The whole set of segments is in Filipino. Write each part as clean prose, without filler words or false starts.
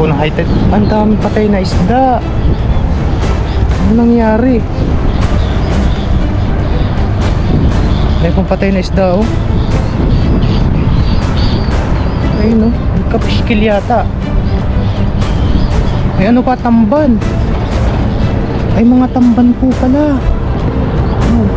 po ng high tide. Ang daming patay na isda. Ano nangyari? May pong patay na isda oh. Ayun oh, nagkapiskil yata. Ay ano pa, tamban. Ay mga tamban po pala. Oh.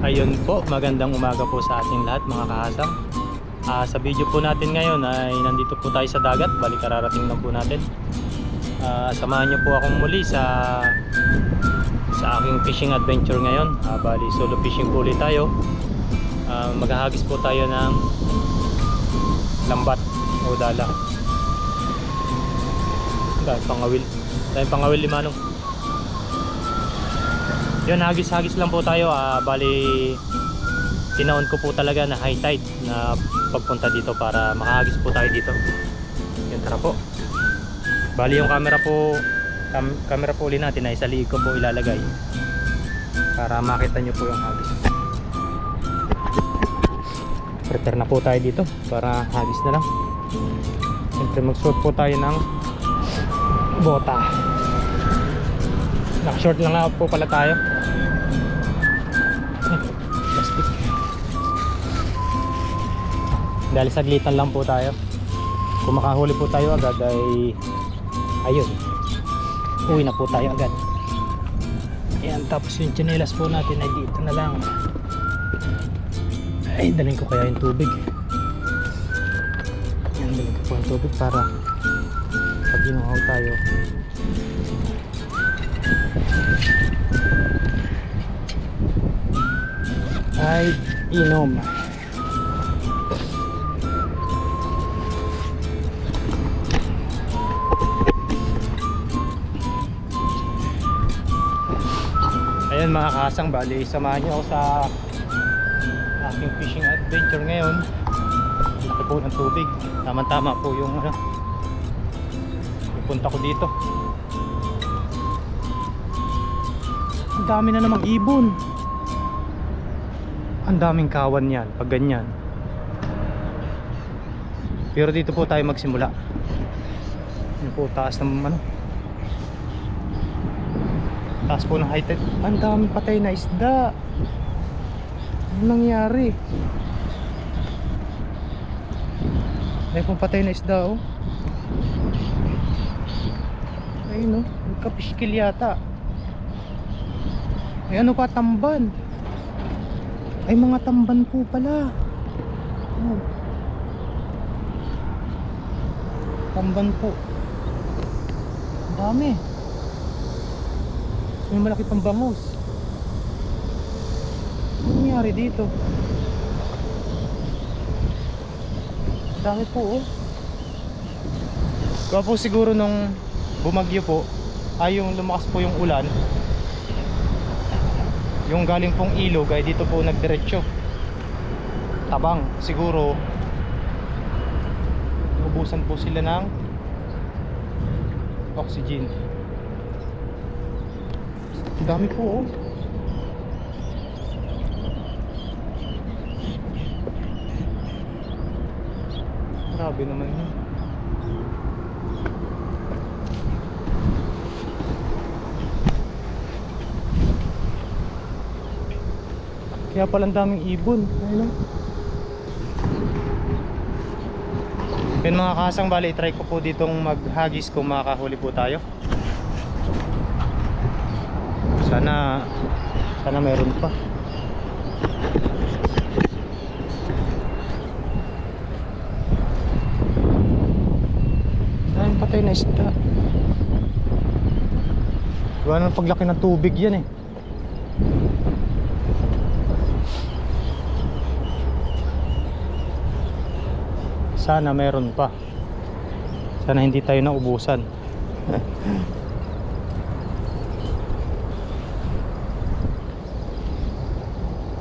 Ayun po, magandang umaga po sa ating lahat mga kahasang. Sa video po natin ngayon ay nandito po tayo sa dagat, bali kararating lang po natin. Samahan niyo po akong muli sa aking fishing adventure ngayon. Bali solo fishing po ulit tayo. Maghahagis po tayo ng lambat o dala. Dahil pangawil limanong. Yun, hagis-hagis lang po tayo. Bali tinaon ko po talaga na high tide na pagpunta dito para makahagis po tayo dito. Yun, tara po. Bali yung camera po ulit natin ay sa liig ko po ilalagay para makita nyo po yung hagis. Prepare na po tayo dito para hagis na lang. Siyempre mag-short po tayo ng bota. Naka-short lang po pala tayo. Plastic. Dahil saglitan lang po tayo. Kung makahuli po tayo agad ay ayun, uwi na po tayo agad. Ayan, tapos yung tsinelas po natin ay dito na lang. Ay, dalhin ko kaya yung tubig. Ayan, dalhin ko po yung tubig para pag ginuhaw tayo ay inom. Ayan mga kasang, bali samahan nyo ako sa aking fishing adventure ngayon. Laki po ng tubig, tama-tama po yung pupunta ko dito. Ang dami na namang ibon. Ang daming kawan yan pag ganyan. Pero dito po tayo magsimula. Yun po, taas ng taas po ng high tide. Ang daming patay na isda. Ano nangyari? May pong patay na isda oh. Ayun oh, nagkapiskil yata. Ay ano pa, tamban. Ay mga tamban po pala. Oh. Tamban po. Ang dami. May malaki pang bangus. Ano nangyari dito? Ang dami po oh. Kaya po siguro nung bumagyo po ay yung lumakas po yung ulan, yung galing pong ilog ay dito po nagdiretso tabang. Siguro ubusan po sila ng oxygen. Ang dami po oh. Grabe naman yun. Kaya palang daming ibon. Ayun. Yun mga kasang, bali try ko po ditong maghagis kung makakahuli po tayo. Sana meron pa. Ayun, patay na isda. Wala nang paglaki ng tubig yan eh. Sana meron pa. Sana hindi tayo naubusan.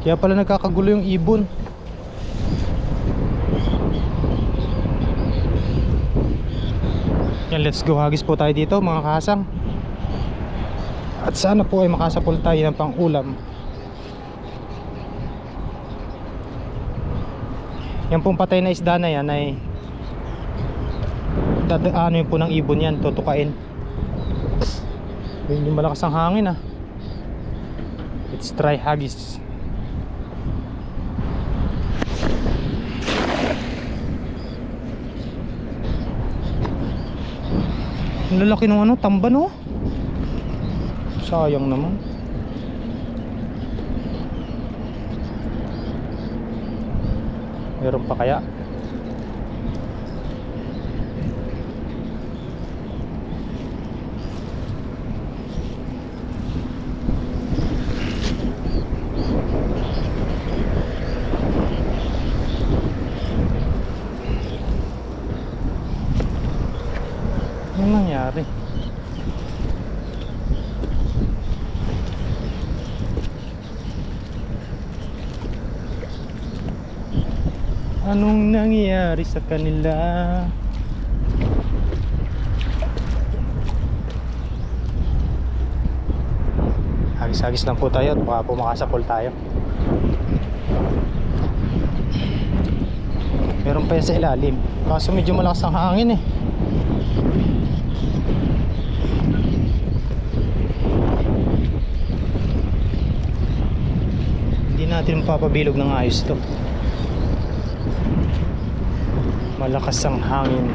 Kaya pala nagkakagulo yung ibon. Yan, let's go hagis po tayo dito mga kahasang. At sana po ay makasapol tayo ng pang ulam. Yan pong patay na isda na yan ay ano yun po ng ibon yan, tutukain. Yung malakas ang hangin ah. Let's try hagis. Ang lalaki ng ano, tamban oh. Sayang naman. Meron pa kaya? Ano nangyari? Anong nangyayari sa kanila? Hagis-hagis lang po tayo at baka po makasapol tayo. Meron pa yan sa ilalim. Kaso medyo malakas ang hangin eh. Hindi natin mapapabilog ng ayos to. Malakas ang hangin.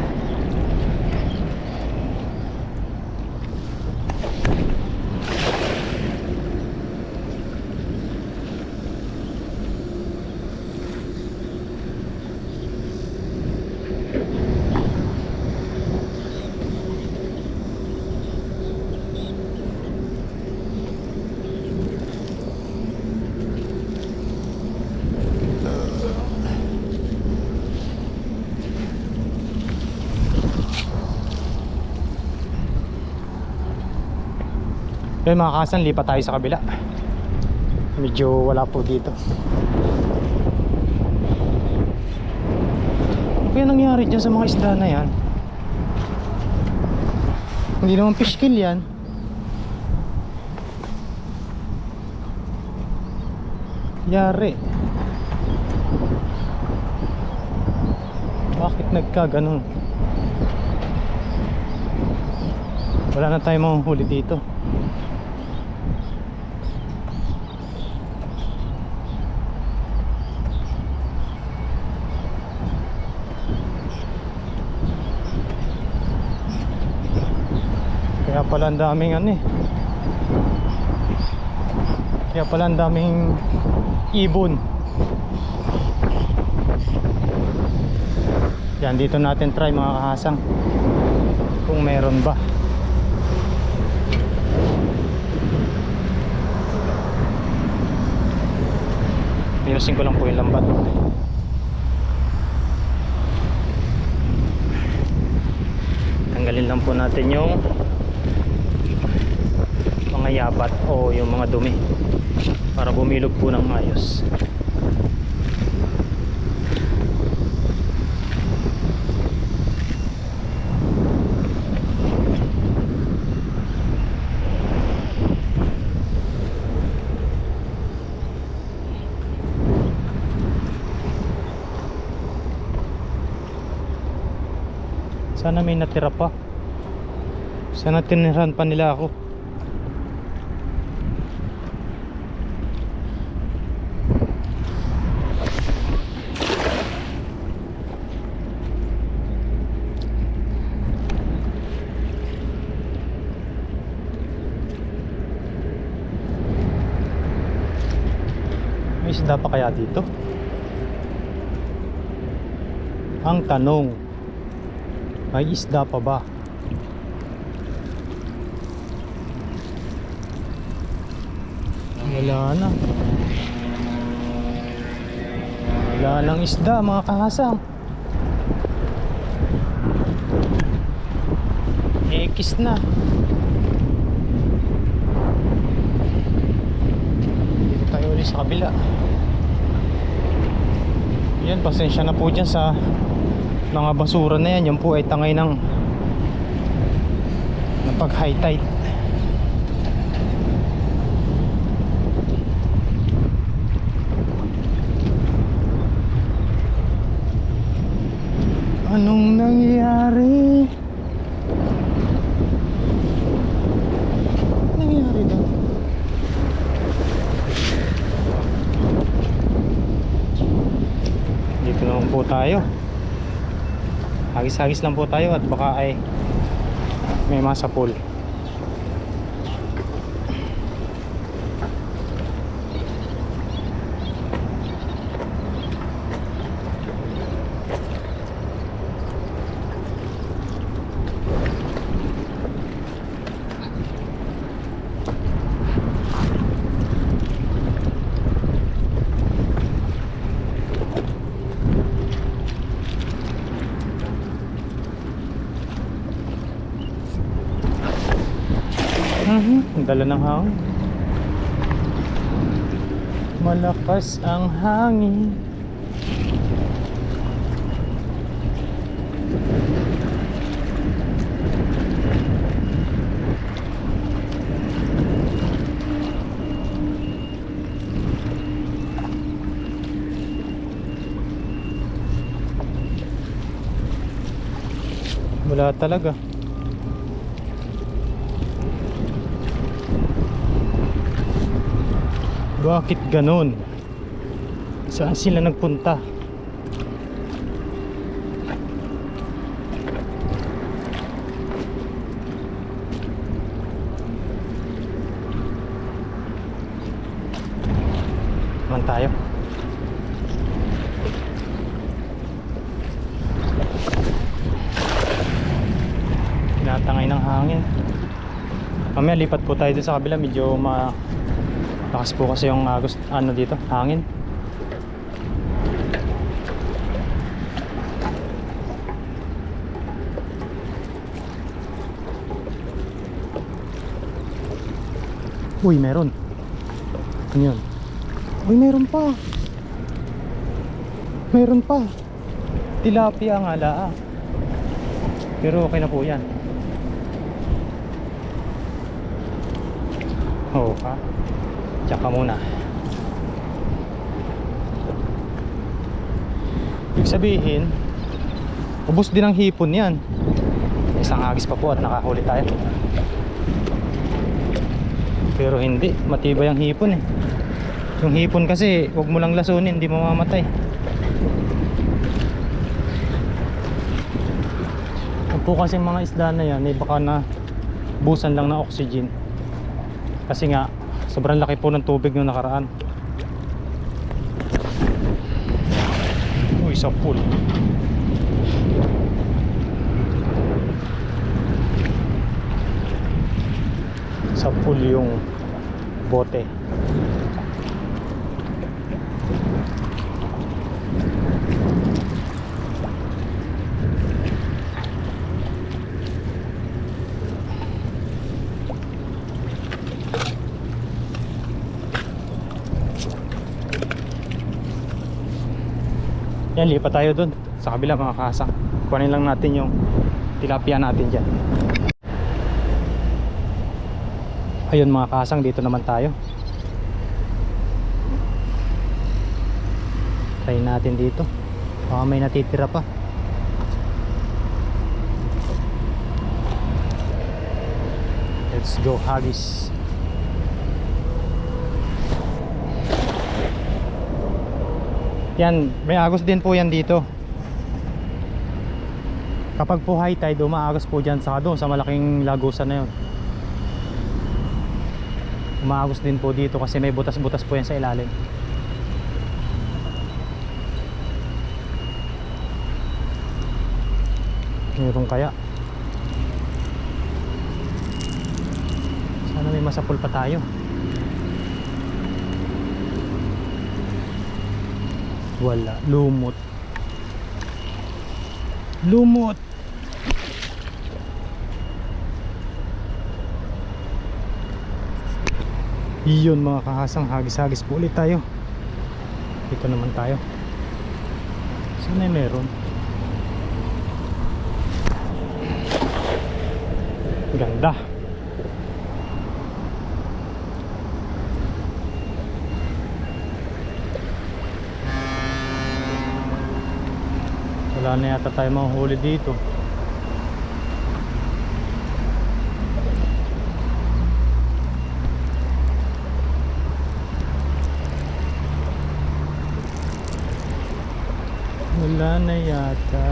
Kaya mga kasan, lipat tayo sa kabila. Medyo wala po dito. Ano kaya nangyari dyan sa mga isda na yan? Hindi naman fish kill yan. Yari. Bakit nagkaganon? Wala na tayong mahuhuli dito. Kaya pala ang daming ano eh. Kaya pala ang daming ibon. Yan, dito natin try mga kahasang kung meron ba. Minusin ko lang po yung lambat. Tanggalin lang po natin yung mga yabat o yung mga dumi para bumilog po ng maayos. Sana may natira pa. Sana tinirahan pa nila ako. May isda pa kaya dito? Ang tanong, may isda pa ba? Wala na. Wala nang isda mga kahasang. Ekis na. Dito tayo ulit sa kabila. Yan, pasensya na po dyan sa mga basura na yan. Yan po ay tangay ng pag high tide. Anong nangyari? Nangyari daw. Dito naman po tayo. Hagis-hagis lang po tayo at baka ay may masapol. Ang dala ng hangin. Malakas ang hangin. Wala talaga. Bakit ganun? Saan sila nagpunta? Naman tayo. Tinatangay ng hangin. Mamaya lipat po tayo dun sa kabila. Medyo lakas po kasi yung agos dito, hangin. Uy, meron. Ano yun? Uy, meron pa. Meron pa. Tilapia nga laa. Pero okay na po yan. Oo ka. Tsaka muna. Ibig sabihin, ubos din ang hipon yan. Isang agis pa po at nakahuli tayo. Pero hindi, matibay ang hipon eh. Yung hipon kasi, huwag mo lang lasunin, hindi mamamatay. Huwag po kasi mga isda na yan, baka na busan lang ng oxygen. Kasi nga, sobrang laki po ng tubig nung nakaraan. Uy, sa pool. Sa pool yung bote. Yan, lipat tayo dun sa kabila mga kasang. Kuhanin lang natin yung tilapia natin dyan. Ayun mga kasang, dito naman tayo. Try natin dito. Baka may natitira pa. Let's go, hagis. Yan, may agos din po yan dito. Kapag po high tide, umaagos po dyan sa doon, sa malaking lagusan na yun. Umaagos din po dito kasi may butas-butas po yan sa ilalim. Meron kaya? Sana may masapul pa tayo. Wala, lumot. Lumot. Iyon mga kahasang, hagis-hagis po ulit tayo. Dito naman tayo. Sana meron. Ganda. Wala na yata tayo manghuli dito. Wala na yata.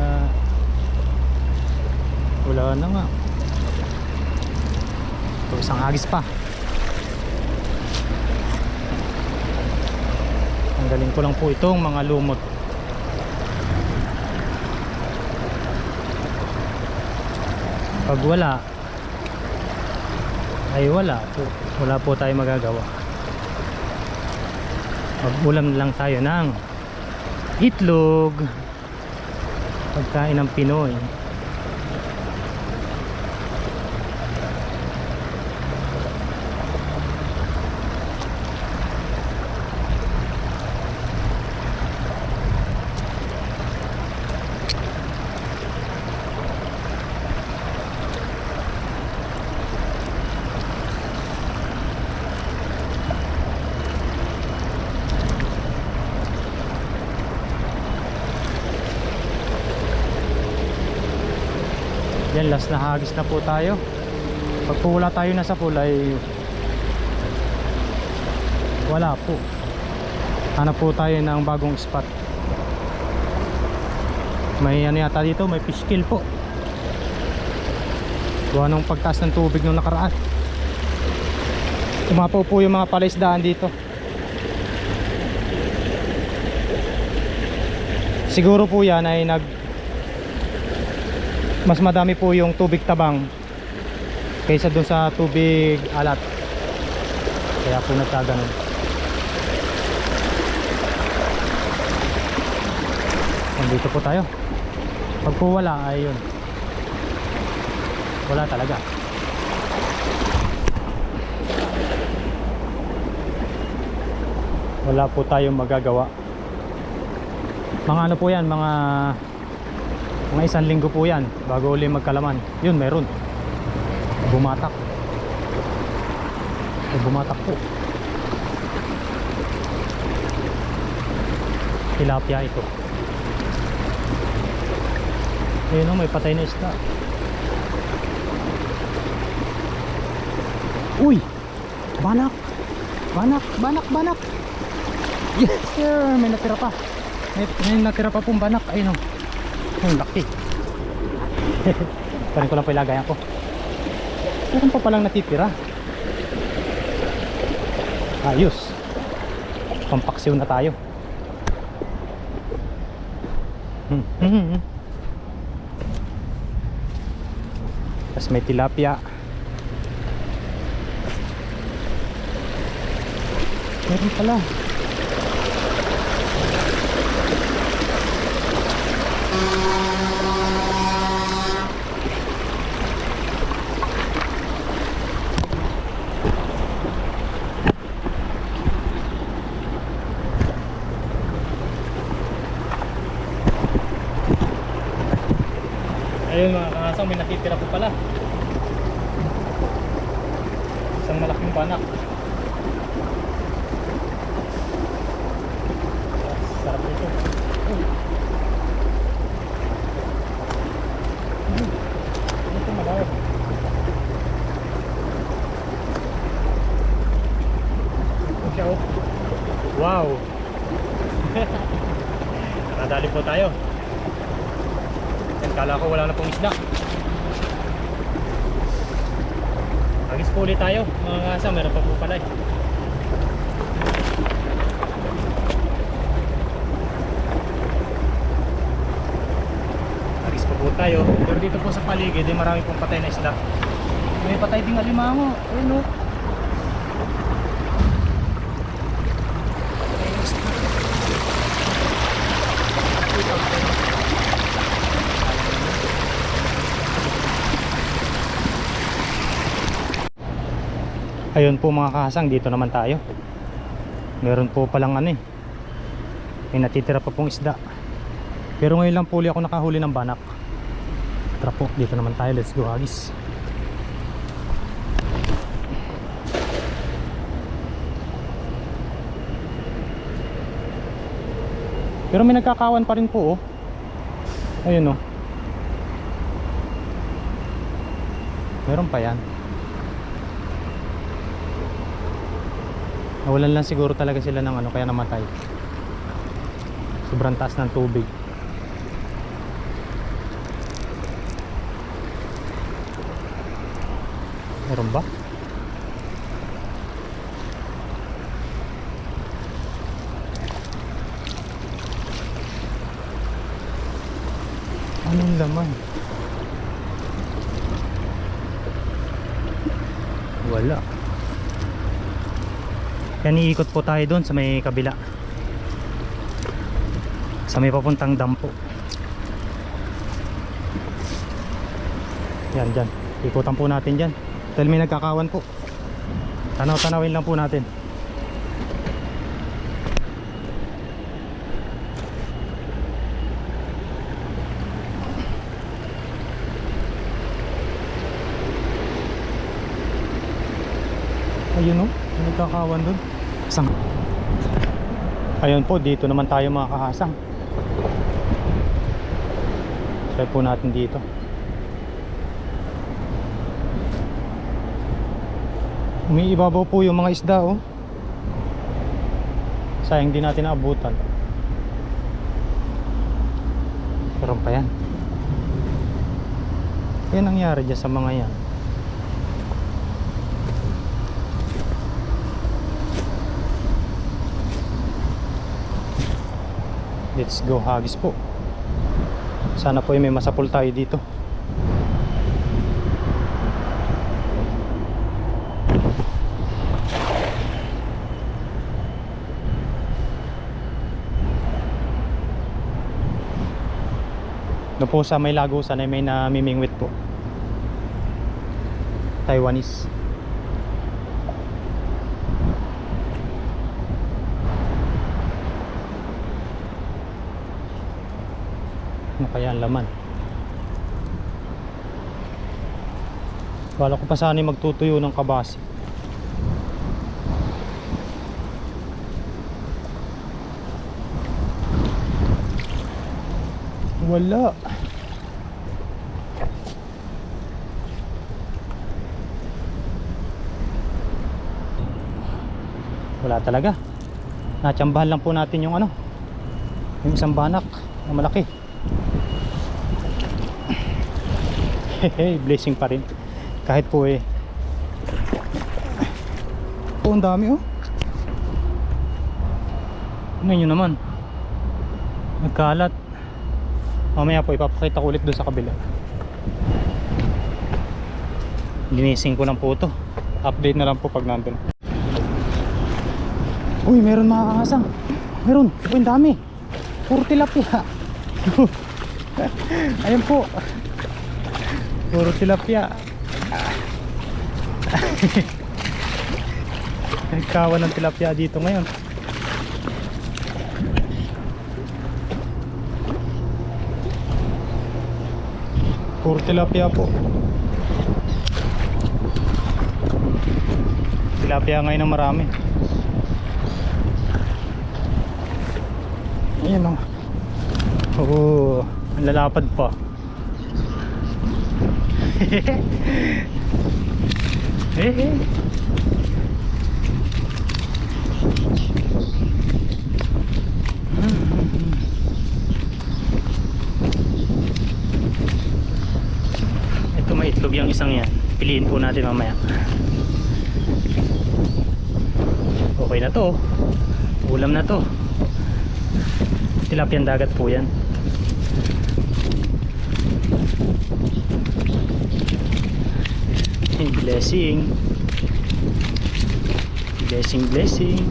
Wala na nga. Ito, isang hagis pa. Tanggalin ko lang po itong mga lumot. Pag wala ay wala po. Wala po tayo magagawa. Mag-ulam lang tayo ng itlog. Pagkain ng Pinoy. Yan, last na hagis na po tayo. Pag po wala tayo nasa pool ay wala po. Hanap po tayo ng bagong spot. May ano yata dito, may fish kill po. Gawa nung pagtaas ng tubig nung nakaraan. Umapaw po yung mga palaisdaan dito. Siguro po yan ay mas madami po yung tubig tabang kaysa dun sa tubig alat, kaya po nagkaganon. Nandito po tayo. Pag po wala ay yun, wala talaga. Wala po tayong magagawa. Mga ano po yan, mga isang linggo po yan bago uli magkalaman. Yun, meron bumatak. Bumatak po. Tilapia ito. Ayun o, may patay na isda. Uy! Banak! Banak! Banak! Banak! Yes sir! May natira pa. May natira pa pong banak. Ayun o. Ang laki. Parin ko lang pa ilagayan ko. Meron pa palang natitira. Ayos. Pampaksiw na tayo. Tapos may tilapia. Meron pala. Ayun mga kangasang, may nakitira po pala. Isang malaking banak. Sarap ito. Ito malawag. Wow. Nakadali po tayo. Kala ko wala na pong isda. Agis po ulit tayo mga kasa, meron pa po pala eh. Agis pa po tayo. Pero dito po sa paligid eh, marami pong patay na isda. May patay ding alimango. Ayun o. Ayun po mga kahasang, dito naman tayo. Meron po palang ano eh, may natitira pa pong isda. Pero ngayon lang po ulit ako nakahuli ng banak. Tara po, dito naman tayo. Let's go, Agis. Pero may nagkakawan pa rin po, oh. Ayun, oh. Meron pa yan. Nawalan lang siguro talaga sila ng ano, kaya namatay. Sobrang taas ng tubig. Meron ba? Anong laman? Wala. Kaya niikot po tayo doon sa may kabila, sa may papuntang dam po. Yan, dyan. Ikutan po natin dyan dahil may nagkakawan po. Tanaw-tanawin lang po natin. Ayun, oh, may nagkakawan doon. Ayun po, dito naman tayo mga kahasang. Try po natin dito. Umiibabaw po yung mga isda, oh. Sayang di natin naabutan. Meron pa yan. Yan nangyari dyan sa mga yan. Let's go, Hagis po. Sana po may masapul tayo dito. Doon po sa may Lagusan ay may namimingwit po. Taiwanese. Ano kaya ang laman? Wala ko pa sana magtutuyo ng kabasi. Wala. Wala talaga. Natsambahan lang po natin yung ano, yung isang banak na malaki. Hehe, blessing pa rin. Kahit po oh, ang dami, oh. Ano nyo naman, nagkalat. Mamaya po ipapakita ko ulit doon sa kabila. Ginising ko lang po ito. Update na lang po pag nandun. Uy, meron mga kakasang. Meron, uy, ang dami. Puro tilapia. Ayun po, puro tilapia. Nagkawan ng tilapia dito ngayon. Puro tilapia po. Tilapia ngayon ang marami. Ayan, oh, ang lalapad pa. Ito may itlog yung isang yan. Piliin po natin mamaya. Okay na to. Ulam na to. Tilapiang dagat po yan. Blessing. Blessing, blessing.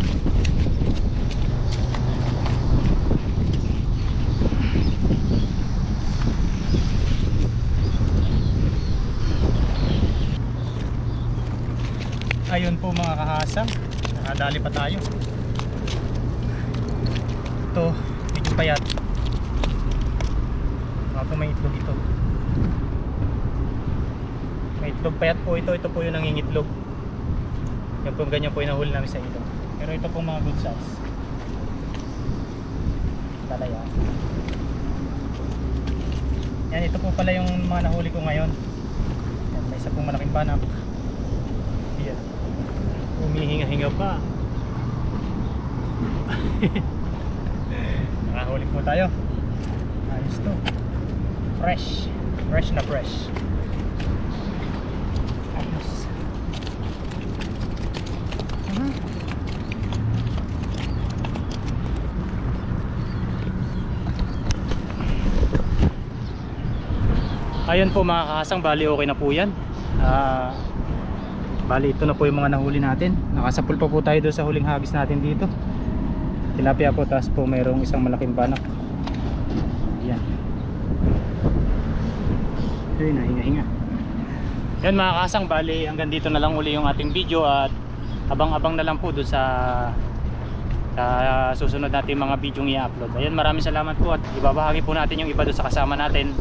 Ayun po mga kahasang, nakadali pa tayo. Ito, medyo payat. Baka po may itlog ito. May itlog payat po ito. Ito po yung nangingitlog. Yan po, ganyan po yung nahuli namin sa ilog. Pero ito po mga good size. Talaya. Yan, ito po pala yung mga nahuli ko ngayon. Yan, may isa pong malaking banak. Yan. Humihinga-hinga pa. Nakahuli po tayo. Ayos to. Fresh. Fresh na fresh. Ayos. Ayun po mga kahasang, bali okay na po yan. Bali ito na po yung mga nahuli natin. Nakasapul pa po tayo doon sa huling hagis natin dito. Tilapia po, tapos po mayroong isang malaking banak. Yan. Ayun, nahinga-hinga. Yan mga kahasang, bali hanggang dito na lang uli yung ating video. At abang-abang na lang po doon sa susunod natin mga video i-upload. Ayan, maraming salamat po. At ibabahagi po natin yung iba doon sa kasama natin.